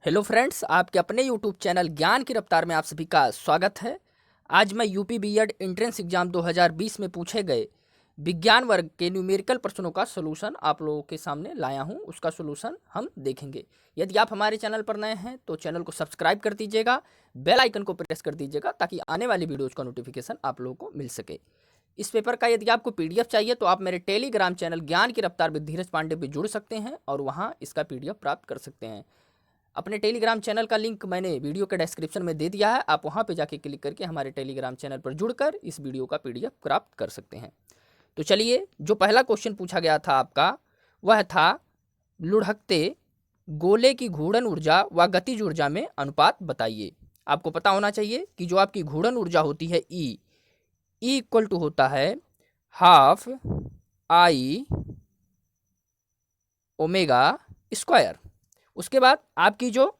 Hello friends, आपके अपने YouTube channel ज्ञान की रफ्तार में आप सभी का स्वागत है। आज मैं यूपी बीएड एंट्रेंस एग्जाम 2020 में पूछे गए विज्ञान वर्ग के न्यूमेरिकल प्रश्नों का सलूशन आप लोगों के सामने लाया हूं। उसका सलूशन हम देखेंगे। यदि आप हमारे चैनल पर नए हैं तो चैनल को सब्सक्राइब कर दीजिएगा, बेल आइकन को प्रेस कर दीजिएगा ताकि आने वाली वीडियोज़ का नोटिफिकेशन आप लोगों को मिल सके। इस पेपर का यदि आपको पीडीएफ चाहिए तो आप मेरे टेलीग्राम चैनल ज्ञान की रफ्तार विद धीरज पांडे पर जुड़ सकते हैं और वहाँ इसका पीडीएफ प्राप्त कर सकते हैं। अपने टेलीग्राम चैनल का लिंक मैंने वीडियो के डिस्क्रिप्शन में दे दिया है। आप वहां पे जाके क्लिक करके हमारे टेलीग्राम चैनल पर जुड़कर इस वीडियो का पीडीएफ प्राप्त कर सकते हैं। तो चलिए, जो पहला क्वेश्चन पूछा गया था आपका वह था लुढ़कते गोले की घूर्णन ऊर्जा व गतिज ऊर्जा में अनुपात बताइए। आपको पता होना चाहिए कि जो आपकी घूर्णन ऊर्जा होती है ई इक्वल टू होता है हाफ आई ओमेगा स्क्वायर। उसके बाद आपकी जो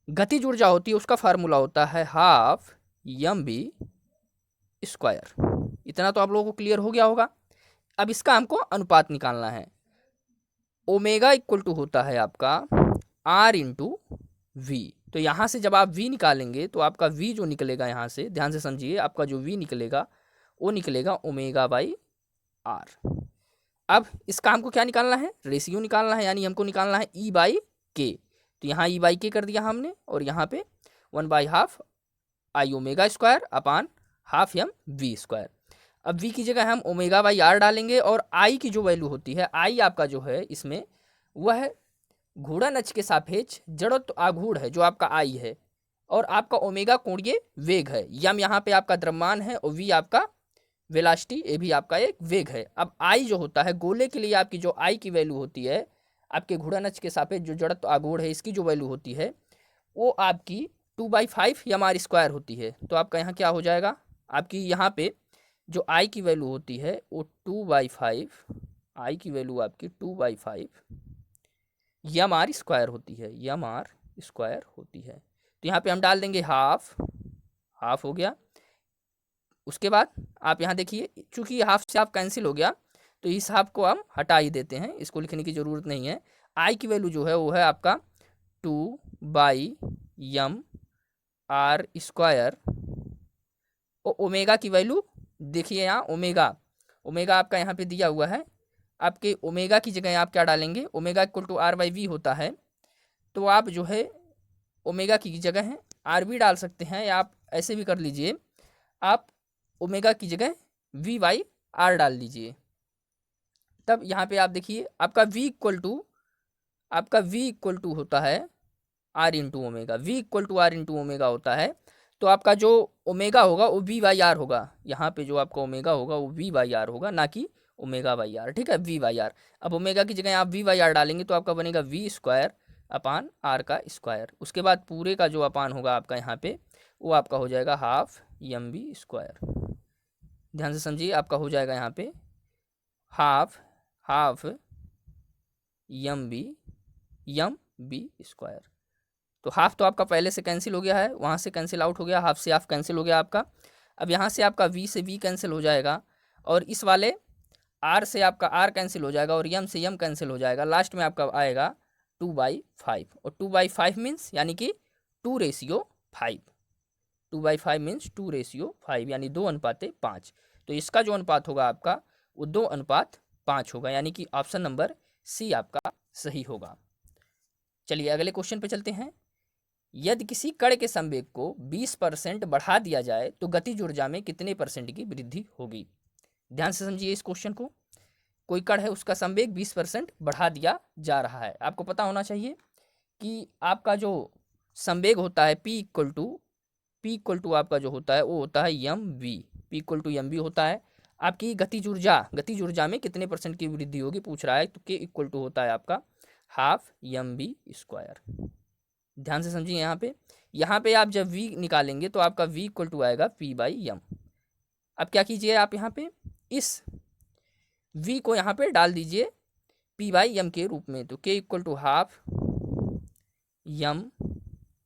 गतिज ऊर्जा होती है उसका फार्मूला होता है हाफ एम बी स्क्वायर। इतना तो आप लोगों को क्लियर हो गया होगा। अब इसका हमको अनुपात निकालना है। ओमेगा इक्वल टू होता है आपका आर इंटू वी। तो यहाँ से जब आप वी निकालेंगे तो आपका वी जो निकलेगा, यहाँ से ध्यान से समझिए, आपका जो वी निकलेगा वो निकलेगा ओमेगा बाई आर। अब इसका हमको क्या निकालना है? रेशियो निकालना है, यानी हमको निकालना है ई बाई के। तो यहाँ ई बाई के कर दिया हमने और यहाँ पे 1/2 I omega square upon half M V square. अब वी की जगह हम ओमेगा बाई आर डालेंगे और आई की जो वैल्यू होती है, आई आपका जो है इसमें वह घूर्णन अक्ष के सापेक्ष जड़त्व आघूर्ण है जो आपका आई है, और आपका ओमेगा कोणीय वेग है। यम यहाँ पे आपका द्रव्यमान है और वी आपका वेलासिटी, ये भी आपका एक वेग है। अब आई जो होता है गोले के लिए, आपकी जो आई की वैल्यू होती है आपके घूर्णन अक्ष के सापेक्ष जो जड़त्व आघूर्ण है, इसकी जो वैल्यू होती है वो आपकी 2/5 एम आर स्क्वायर होती है। तो आपका यहाँ क्या हो जाएगा, आपकी यहाँ पे जो आई की वैल्यू होती है वो 2/5, आई की वैल्यू आपकी 2/5 एम आर स्क्वायर होती है, एम आर स्क्वायर होती है। तो यहाँ पे हम डाल देंगे हाफ, हाफ हो गया। उसके बाद आप यहाँ देखिए, चूंकि हाफ से हाफ कैंसिल हो गया तो इस हाफ को हम हटा ही देते हैं, इसको लिखने की ज़रूरत नहीं है। आई की वैल्यू जो है वो है आपका 2/m/r² और ओमेगा की वैल्यू देखिए यहाँ, ओमेगा ओमेगा आपका यहाँ पे दिया हुआ है। आपके ओमेगा की जगह आप क्या डालेंगे, ओमेगा इक्वल टू r/v होता है, तो आप जो है ओमेगा की जगह है आर भी डाल सकते हैं, या आप ऐसे भी कर लीजिए, आप ओमेगा की जगह v/r डाल दीजिए। तब यहाँ पे आप देखिए आपका v इक्वल टू होता है r into omega, v equal to r into omega होता है। तो आपका जो ओमेगा होगा वो v/r होगा, यहाँ पे जो आपका ओमेगा होगा वो v/r होगा, ना कि ओमेगा बाई आर। ठीक है, v/r। अब ओमेगा की जगह आप v/r डालेंगे तो आपका बनेगा v स्क्वायर अपान r का स्क्वायर। उसके बाद पूरे का जो अपान होगा आपका यहाँ पे वो आपका हो जाएगा हाफ एम बी स्क्वायर। ध्यान से समझिए, आपका हो जाएगा यहाँ पे हाफ एम बी स्क्वायर। तो हाफ तो आपका पहले से कैंसिल हो गया है, वहाँ से कैंसिल आउट हो गया, हाफ से हाफ कैंसिल हो गया आपका। अब यहाँ से आपका v से v कैंसिल हो जाएगा और इस वाले r से आपका r कैंसिल हो जाएगा और m से m कैंसिल हो जाएगा। लास्ट में आपका आएगा 2/5, और 2/5 मीन्स यानी कि 2:5, 2/5 मीन्स 2:5, यानी 2:5। तो इसका जो अनुपात होगा आपका वो 2:5 होगा, यानी कि ऑप्शन नंबर सी आपका सही होगा। चलिए अगले क्वेश्चन पे चलते हैं। यदि किसी कण के संवेग को 20% बढ़ा दिया जाए तो गतिज ऊर्जा में कितने % की वृद्धि होगी? ध्यान से समझिए इस क्वेश्चन को। कोई कण है, उसका संवेग 20% बढ़ा दिया जा रहा है। आपको पता होना चाहिए कि आपका जो संवेग होता है P इक्वल टू आपका जो होता है वो होता है mv, P equal to mv होता है। आपकी गतिज ऊर्जा में कितने % की वृद्धि होगी पूछ रहा है, तो K इक्वल टू होता है आपका हाफ mv स्क्वायर। ध्यान से समझिए, यहाँ पे आप जब v निकालेंगे तो आपका v इक्वल टू आएगा p/m। अब क्या कीजिए, आप यहाँ पे इस v को यहाँ पे डाल दीजिए p/m के रूप में, तो k equal to half m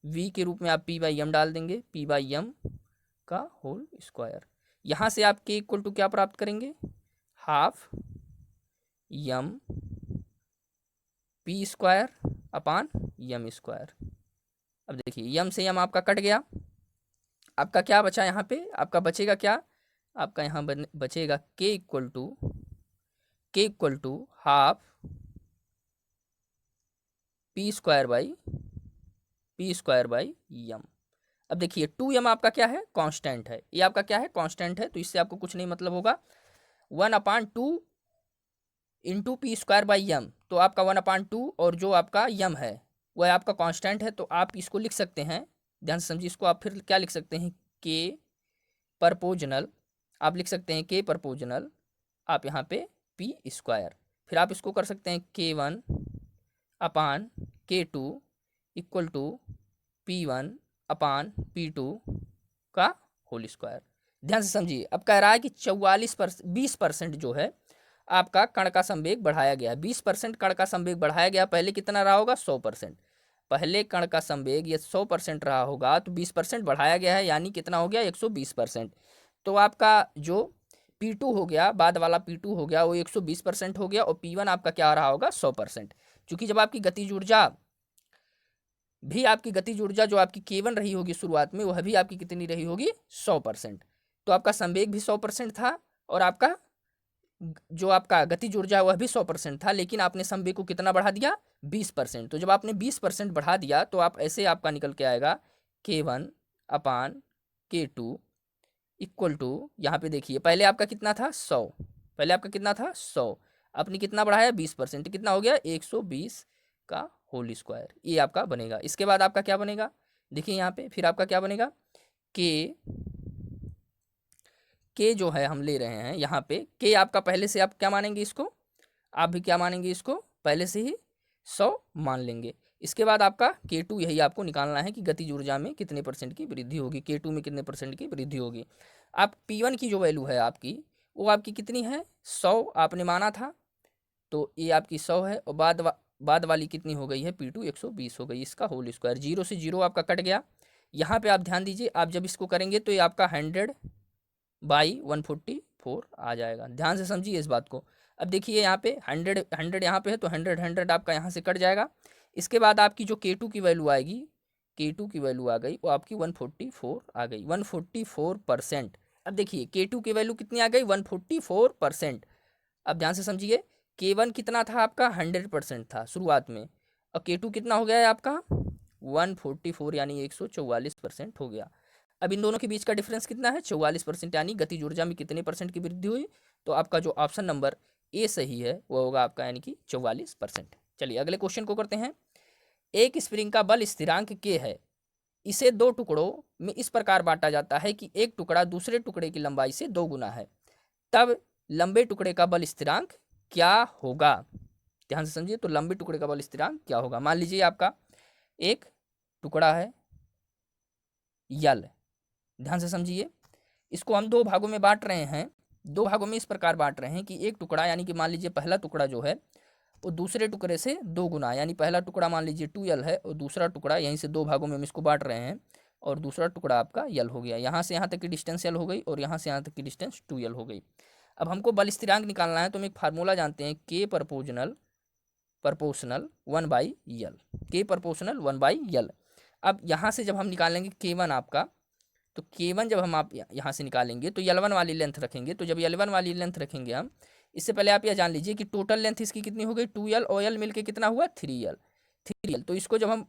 v के रूप में आप p/m डाल देंगे, p/m का होल स्क्वायर। यहाँ से आप k इक्वल टू क्या प्राप्त करेंगे, half m p square upon m square. अब देखिए यम से यम आपका कट गया, आपका क्या बचा यहाँ पे, आपका बचेगा क्या, आपका यहाँ बचेगा के equal to half p square by यम। अब देखिए 2m आपका क्या है, कांस्टेंट है, ये आपका क्या है, कांस्टेंट है, तो इससे आपको कुछ नहीं मतलब होगा। 1/2 इंटू पी स्क्वायर बाई यम, तो आपका 1/2 और जो आपका यम है वह आपका कांस्टेंट है, तो आप इसको लिख सकते हैं, ध्यान से समझिए इसको, आप फिर क्या लिख सकते हैं, के परपोजनल, आप लिख सकते हैं के परपोजनल, आप यहाँ पे पी स्क्वायर, फिर आप इसको कर सकते हैं K1/K2 इक्वल टू P1/P2 का होल स्क्वायर। ध्यान से समझिए, अब कह रहा है कि 20% जो है आपका कण का संवेग बढ़ाया गया है, 20% कण का संवेग बढ़ाया गया, पहले कितना रहा होगा, 100%, पहले कण का संवेग ये 100% रहा होगा, तो 20% बढ़ाया गया है, यानी कितना हो गया, 120%। तो आपका जो P2 हो गया, बाद वाला P2 हो गया, वो 120% हो गया, और P1 आपका क्या रहा होगा, 100%। क्योंकि जब आपकी गतिज ऊर्जा जो आपकी K1 रही होगी शुरुआत में, वह भी आपकी कितनी रही होगी, 100%। तो आपका संवेग भी 100% था, और आपका जो आपका गतिज ऊर्जा वह भी 100% था, लेकिन आपने संवेग को कितना बढ़ा दिया, 20%। तो जब आपने 20% बढ़ा दिया, तो आप ऐसे आपका निकल के आएगा K1/K2 इक्वल टू, यहाँ पे देखिए पहले आपका कितना था, 100, पहले आपका कितना था, 100, आपने कितना बढ़ाया, 20%, कितना हो गया, 120 का होल स्क्वायर, ये आपका बनेगा। इसके बाद आपका क्या बनेगा, देखिए यहाँ पे फिर आपका क्या बनेगा, के जो है हम ले रहे हैं यहाँ पे, के आपका पहले से आप क्या मानेंगे इसको, आप भी क्या मानेंगे इसको, पहले से ही 100 मान लेंगे। इसके बाद आपका K2 यही आपको निकालना है कि गतिज ऊर्जा में कितने परसेंट की वृद्धि होगी, K2 में कितने परसेंट की वृद्धि होगी। आप P1 की जो वैल्यू है आपकी, वो आपकी कितनी है, 100 आपने माना था, तो ये आपकी 100 है, और बाद वाली कितनी हो गई है, P2 120 हो गई, इसका होल स्क्वायर, 0 से 0 आपका कट गया। यहाँ पे आप ध्यान दीजिए, आप जब इसको करेंगे तो ये आपका 100/144 आ जाएगा, ध्यान से समझिए इस बात को। अब देखिए यहाँ पे 100 यहाँ पे है, तो 100 आपका यहाँ से कट जाएगा। इसके बाद आपकी जो K2 की वैल्यू आएगी, K2 की वैल्यू आ गई, वो आपकी 144 आ गई, 144%। अब देखिए K2 की वैल्यू कितनी आ गई, 144%। अब ध्यान से समझिए, K1 कितना था आपका, 100% था शुरुआत में, और K2 कितना हो गया है आपका, 144, यानी 144% हो गया। अब इन दोनों के बीच का डिफरेंस कितना है, 44%, यानी गतिज ऊर्जा में कितने परसेंट की वृद्धि हुई, तो आपका जो ऑप्शन नंबर ए सही है वो होगा आपका, यानी कि 44%। चलिए अगले क्वेश्चन को करते हैं। एक स्प्रिंग का बल स्थिरांक के है, इसे दो टुकड़ों में इस प्रकार बांटा जाता है कि एक टुकड़ा दूसरे टुकड़े की लंबाई से 2 गुना है, तब लंबे टुकड़े का बल स्थिरांक क्या होगा। ध्यान से समझिए, तो लंबे टुकड़े का बल स्थिरांक क्या होगा। मान लीजिए आपका एक टुकड़ा है यल, ध्यान से समझिए, इसको हम दो भागों में बांट रहे हैं, दो भागों में इस प्रकार बांट रहे हैं कि एक टुकड़ा, यानी कि मान लीजिए पहला टुकड़ा जो है वो दूसरे टुकड़े से 2 गुना, यानी पहला टुकड़ा मान लीजिए 2l है, और दूसरा टुकड़ा यहीं से दो भागों में हम इसको बांट रहे हैं, और दूसरा टुकड़ा आपका यल हो गया, यहाँ से यहाँ तक की डिस्टेंस यल हो गई, और यहाँ से यहाँ तक की डिस्टेंस 2l हो गई। अब हमको बल स्थिरांक निकालना है, तो हम एक फार्मूला जानते हैं, K proportional 1/l, K proportional 1/l। अब यहाँ से जब हम निकालेंगे K1 आपका, तो K1 जब हम आप यहाँ से निकालेंगे तो L1 वाली लेंथ रखेंगे, तो जब L1 वाली लेंथ रखेंगे हम, इससे पहले आप यह जान लीजिए कि टोटल लेंथ इसकी कितनी हो गई, 2l, और l मिलके कितना हुआ, 3l। तो इसको जब हम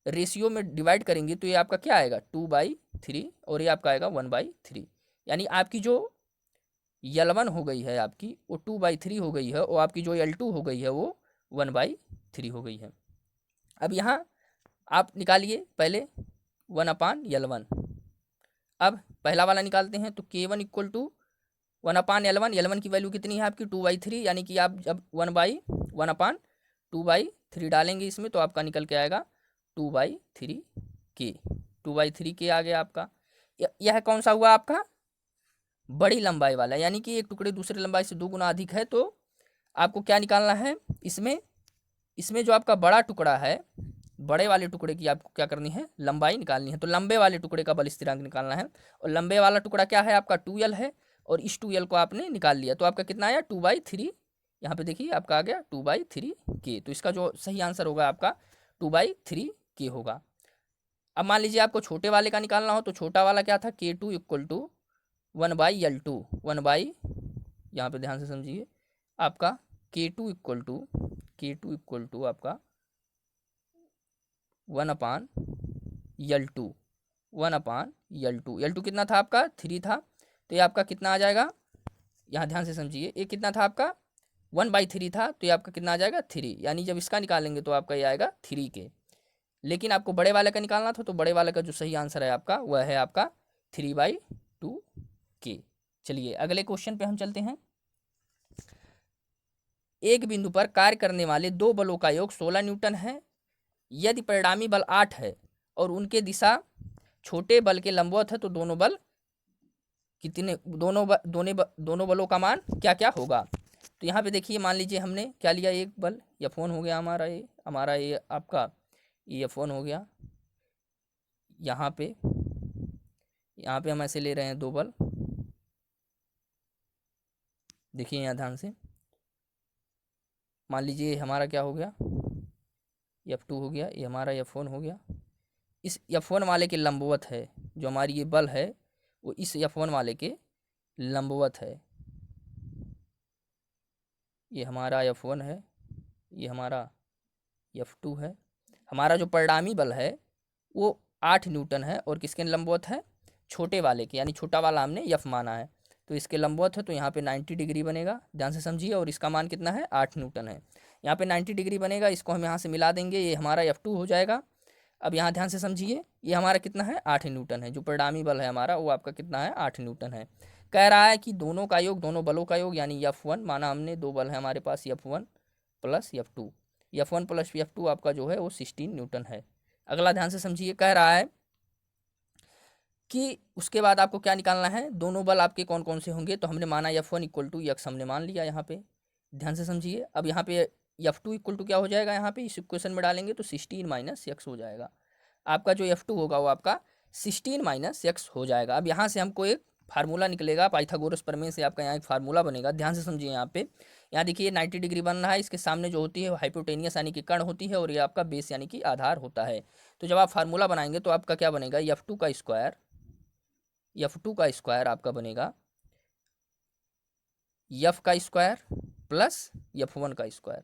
रेशियो में डिवाइड करेंगे तो ये आपका क्या आएगा, 2/3, और ये आपका आएगा 1/3, यानी आपकी जो L1 हो गई है आपकी वो 2/3 हो गई है, और आपकी जो L2 हो गई है वो 1/3 हो गई है। अब यहाँ आप निकालिए पहले 1/L1। अब पहला वाला निकालते हैं, तो K1 equal to 1/L1, L1 की वैल्यू कितनी है आपकी, 2/3, यानी कि आप जब 1/2/3 डालेंगे इसमें, तो आपका निकल के आएगा 2/3K, 2/3K आ गया आपका। यह कौन सा हुआ आपका, बड़ी लंबाई वाला, यानी कि एक टुकड़े दूसरे लंबाई से 2 गुना अधिक है, तो आपको क्या निकालना है इसमें जो आपका बड़ा टुकड़ा है, बड़े वाले टुकड़े की आपको क्या करनी है, लंबाई निकालनी है, तो लंबे वाले टुकड़े का बल स्थिरांक निकालना है, और लंबे वाला टुकड़ा क्या है आपका, 2l है, और इस 2l को आपने निकाल लिया, तो आपका कितना आया, 2/3, यहाँ पे देखिए आपका आ गया 2/3K, तो इसका जो सही आंसर होगा आपका 2/3K होगा। अब मान लीजिए आपको छोटे वाले का निकालना हो, तो छोटा वाला क्या था, K2 इक्वल टू 1/L2, 1 यहाँ पे ध्यान से समझिए, आपका K2 इक्वल टू आपका 1/L2, 1/L2, L2 कितना था आपका 3 था, तो ये आपका कितना आ जाएगा, यहाँ ध्यान से समझिए, ये कितना था आपका 1/3 था, तो ये आपका कितना आ जाएगा 3, यानी जब इसका निकालेंगे तो आपका ये आएगा 3K। लेकिन आपको बड़े वाले का निकालना था, तो बड़े वाले का जो सही आंसर है आपका वह है आपका 3/2K। चलिए अगले क्वेश्चन पे हम चलते हैं। एक बिंदु पर कार्य करने वाले दो बलों का योग 16 न्यूटन है। यदि परिणामी बल 8 है और उनके दिशा छोटे बल के लंबवत है, तो दोनों बल कितने, दोनों बलों का मान क्या क्या होगा। तो यहाँ पे देखिए, मान लीजिए हमने क्या लिया, एक बल F1 हो गया हमारा ये आपका F1 हो गया। यहाँ पे हम ऐसे ले रहे हैं दो बल, देखिए यहाँ ध्यान से, मान लीजिए हमारा क्या हो गया, F2 हो गया, ये हमारा F1 हो गया। इस F1 वाले के लंबवत है, जो हमारी ये बल है वो इस F1 वाले के लंबवत है। ये हमारा F1 है, ये हमारा F2 है। हमारा जो परिणामी बल है वो 8 न्यूटन है, और किसके लंबवत है, छोटे वाले के, यानी छोटा वाला हमने F माना है, तो इसके लंबवत है, तो यहाँ पे 90 डिग्री बनेगा, ध्यान से समझिए, और इसका मान कितना है 8 न्यूटन है। यहाँ पे 90 डिग्री बनेगा, इसको हम यहाँ से मिला देंगे, ये हमारा F2 हो जाएगा। अब यहाँ ध्यान से समझिए, ये हमारा कितना है 8 न्यूटन है, जो परिणामी बल है हमारा वो आपका कितना है 8 न्यूटन है। कह रहा है कि दोनों का योग, दोनों बलों का योग, यानी F1 माना हमने, दो बल है हमारे पास F1 plus F2, F1 plus F2 आपका जो है वो 16 न्यूटन है। अगला ध्यान से समझिए, कह रहा है कि उसके बाद आपको क्या निकालना है, दोनों बल आपके कौन कौन से होंगे। तो हमने माना F1 इक्वल टू x हमने मान लिया यहाँ पे, ध्यान से समझिए। अब यहाँ पे F2 इक्वल टू क्या हो जाएगा, यहाँ पे इस इक्वेशन में डालेंगे तो 16 माइनस x हो जाएगा। आपका जो F2 होगा वो आपका 16 माइनस x हो जाएगा। अब यहाँ से हमको एक फार्मूला निकलेगा, पाइथागोरस प्रमेय से आपका यहाँ एक फार्मूला बनेगा, ध्यान से समझिए। यहाँ पे यहाँ देखिए 90 डिग्री बन रहा है, इसके सामने जो होती है हाइपोटेनियस यानी कि कर्ण होती है, और ये आपका बेस यानी कि आधार होता है। तो जब आप फार्मूला बनाएंगे तो आपका क्या बनेगा, F2 का स्क्वायर आपका बनेगा F का स्क्वायर प्लस F1 का स्क्वायर,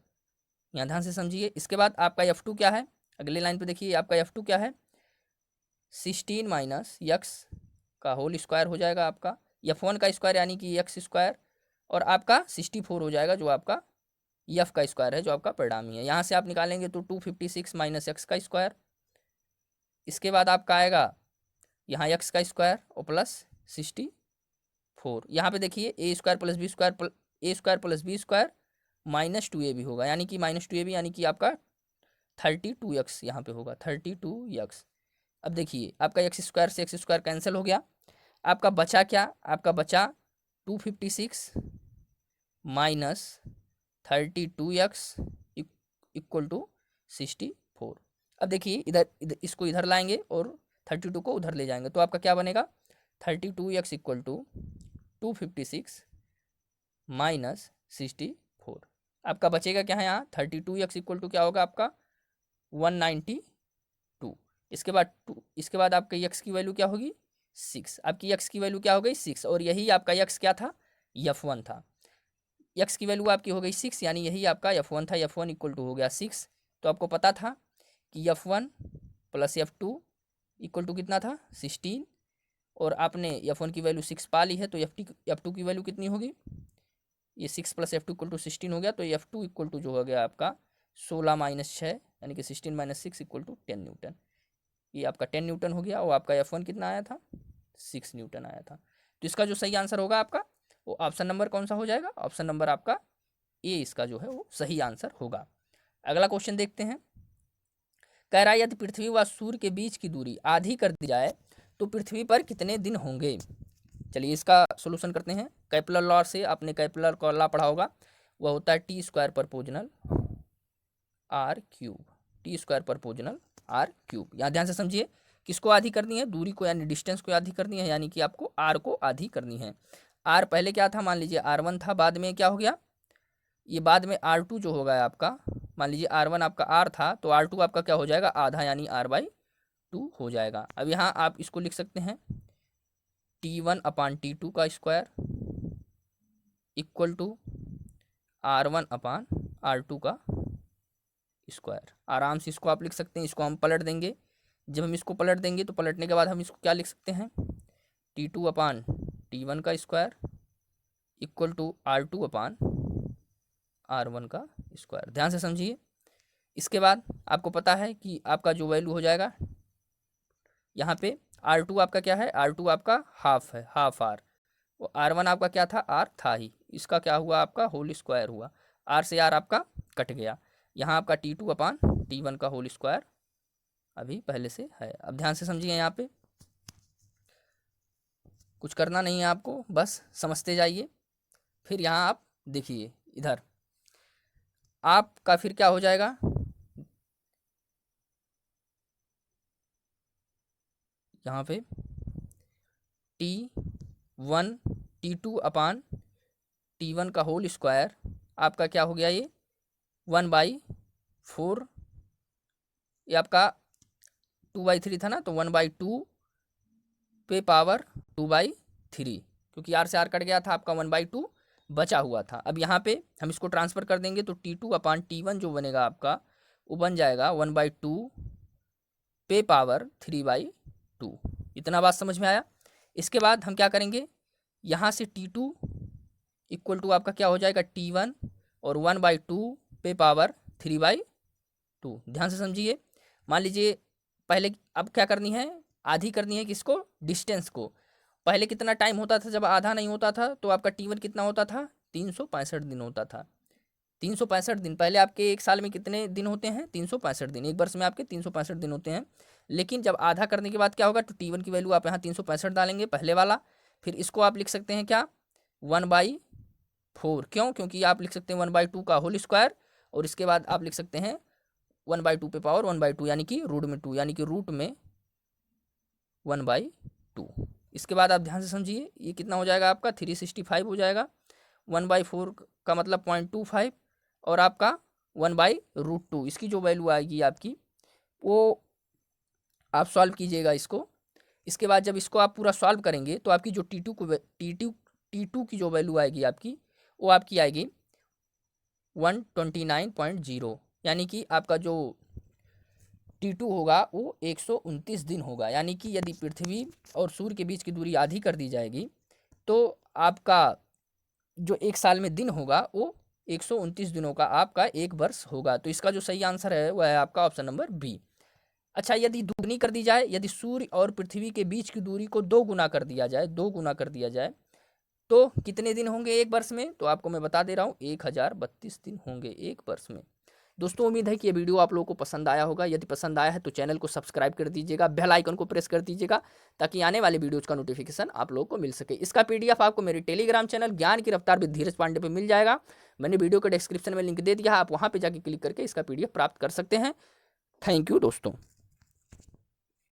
यहाँ ध्यान से समझिए। इसके बाद आपका F2 क्या है, अगले लाइन पे देखिए, आपका F2 क्या है 16 माइनस x का होल स्क्वायर हो जाएगा आपका, F1 का स्क्वायर यानी कि x स्क्वायर, और आपका 64 हो जाएगा, जो आपका F का स्क्वायर है, जो आपका परिणामी है। यहाँ से आप निकालेंगे तो 256 माइनस x का स्क्वायर। इसके बाद आपका आएगा यहाँ x का स्क्वायर और प्लस 64। यहाँ पे देखिए a square plus b square minus 2ab भी होगा, यानी कि माइनस 2ab यानी कि आपका 32x यहाँ पे होगा 32x। अब देखिए आपका x स्क्वायर से x स्क्वायर कैंसिल हो गया, आपका बचा क्या, आपका बचा 256 माइनस 32x इक्वल टू 64। अब देखिए इधर इसको इधर लाएंगे और 32 को उधर ले जाएंगे, तो आपका क्या बनेगा 32x इक्वल टू 256 माइनस 64। आपका बचेगा क्या है यहाँ 32x इक्वल टू क्या होगा आपका 192। इसके बाद आपका x की वैल्यू क्या होगी 6, आपकी x की वैल्यू क्या हो गई 6, और यही आपका x क्या था F1 था, x की वैल्यू आपकी हो गई 6, यानी यही आपका F1 था, F1 इक्वल टू हो गया 6। तो आपको पता था कि F1 plus F2 equal to कितना था 16, और आपने F1 की वैल्यू 6 पा ली है, तो F2 की वैल्यू कितनी होगी, ये 6 प्लस F2 इक्वल टू 16 हो गया, तो F2 इक्वल टू जो हो गया आपका 16 माइनस 6 यानी कि 16 माइनस 6 इक्वल टू 10 न्यूटन। ये आपका 10 न्यूटन हो गया, और आपका F1 कितना आया था 6 न्यूटन आया था। तो इसका जो सही आंसर होगा आपका वो ऑप्शन नंबर कौन सा हो जाएगा, ऑप्शन नंबर आपका ए इसका जो है वो सही आंसर होगा। अगला क्वेश्चन देखते हैं। कह रहा है यदि पृथ्वी व सूर्य के बीच की दूरी आधी कर दी जाए तो पृथ्वी पर कितने दिन होंगे। चलिए इसका सोल्यूशन करते हैं। कैपलर लॉ से आपने कैपलर का लॉ पढ़ा होगा, वह होता है T square proportional R cube, T square proportional R cube. यहाँ ध्यान से समझिए, किसको आधी करनी है, दूरी को यानी डिस्टेंस को आधी करनी है, यानी कि आपको आर को आधी करनी है। आर पहले क्या था, मान लीजिए R1 था, बाद में क्या हो गया, ये बाद में R2 जो होगा आपका, मान लीजिए R1 आपका R था, तो R2 आपका क्या हो जाएगा आधा, यानी R/2 2 हो जाएगा। अब यहाँ आप इसको लिख सकते हैं T1/T2 का स्क्वायर इक्वल टू R1/R2 का स्क्वायर। आराम से इसको आप लिख सकते हैं। इसको हम पलट देंगे। जब हम इसको पलट देंगे तो पलटने के बाद हम इसको क्या लिख सकते हैं, T2/T1 का स्क्वायर इक्वल टू R2/R1 का स्क्वायर। ध्यान से समझिए। इसके बाद आपको पता है कि आपका जो वैल्यू हो जाएगा यहाँ पे R2 आपका क्या है, R2 आपका हाफ है, हाफ R, वो R1 आपका क्या था, R था ही, इसका क्या हुआ आपका होल स्क्वायर हुआ, R से R आपका कट गया। यहाँ आपका T2/T1 का होल स्क्वायर अभी पहले से है। अब ध्यान से समझिए, यहाँ पे कुछ करना नहीं है आपको, बस समझते जाइए। फिर यहाँ आप देखिए इधर आपका फिर क्या हो जाएगा, यहाँ पे T2/T1 का होल स्क्वायर आपका क्या हो गया, ये 1/4, ये आपका 2/3 था ना, तो 1/2 पे पावर 2/3, क्योंकि R से R कट गया था, आपका 1/2 बचा हुआ था। अब यहाँ पे हम इसको ट्रांसफ़र कर देंगे तो T2/T1 जो बनेगा आपका वो बन जाएगा 1/2 पे पावर 3/2। इतना बात समझ में आया। इसके बाद हम क्या करेंगे, यहाँ से T2 इक्वल टू आपका क्या हो जाएगा T1 और 1/2 पे पावर 3/2। ध्यान से समझिए। मान लीजिए पहले अब क्या करनी है, आधी करनी है किसको, डिस्टेंस को। पहले कितना टाइम होता था जब आधा नहीं होता था, तो आपका T1 कितना होता था, 365 दिन होता था। 365 दिन, पहले आपके एक साल में कितने दिन होते हैं, 365 दिन, एक वर्ष में आपके 365 दिन होते हैं। लेकिन जब आधा करने के बाद क्या होगा, तो T1 की वैल्यू आप यहाँ 365 डालेंगे पहले वाला, फिर इसको आप लिख सकते हैं क्या 1/4, क्यों, क्योंकि आप लिख सकते हैं 1/2 का होल स्क्वायर, और इसके बाद आप लिख सकते हैं 1/2 पे पावर 1/2 यानी कि रूट में 2, यानी कि रूट में 1/2। इसके बाद आप ध्यान से समझिए, ये कितना हो जाएगा आपका 365 हो जाएगा। 1/4 का मतलब 0.25 और आपका 1/√2, इसकी जो वैल्यू आएगी आपकी वो आप सॉल्व कीजिएगा इसको। इसके बाद जब इसको आप पूरा सॉल्व करेंगे तो आपकी जो T2 की जो वैल्यू आएगी आपकी, वो आपकी आएगी 129.0, यानी कि आपका जो T2 होगा वो 129 दिन होगा। यानी कि यदि पृथ्वी और सूर्य के बीच की दूरी आधी कर दी जाएगी तो आपका जो एक साल में दिन होगा वो 129 दिनों का आपका एक वर्ष होगा। तो इसका जो सही आंसर है वह है आपका ऑप्शन नंबर बी। अच्छा, यदि दुगनी कर दी जाए, यदि सूर्य और पृथ्वी के बीच की दूरी को 2 गुना कर दिया जाए तो कितने दिन होंगे एक वर्ष में, तो आपको मैं बता दे रहा हूँ 1032 दिन होंगे एक वर्ष में। दोस्तों, उम्मीद है कि ये वीडियो आप लोगों को पसंद आया होगा। यदि पसंद आया है तो चैनल को सब्सक्राइब कर दीजिएगा, बेल आइकन को प्रेस कर दीजिएगा, ताकि आने वाले वीडियोज़ का नोटिफिकेशन आप लोगों को मिल सके। इसका PDF आपको मेरे टेलीग्राम चैनल ज्ञान की रफ्तार विद धीरज पांडे पे मिल जाएगा। मैंने वीडियो के डिस्क्रिप्शन में लिंक दे दिया है, आप वहाँ पर जाके क्लिक करके इसका PDF प्राप्त कर सकते हैं। थैंक यू दोस्तों।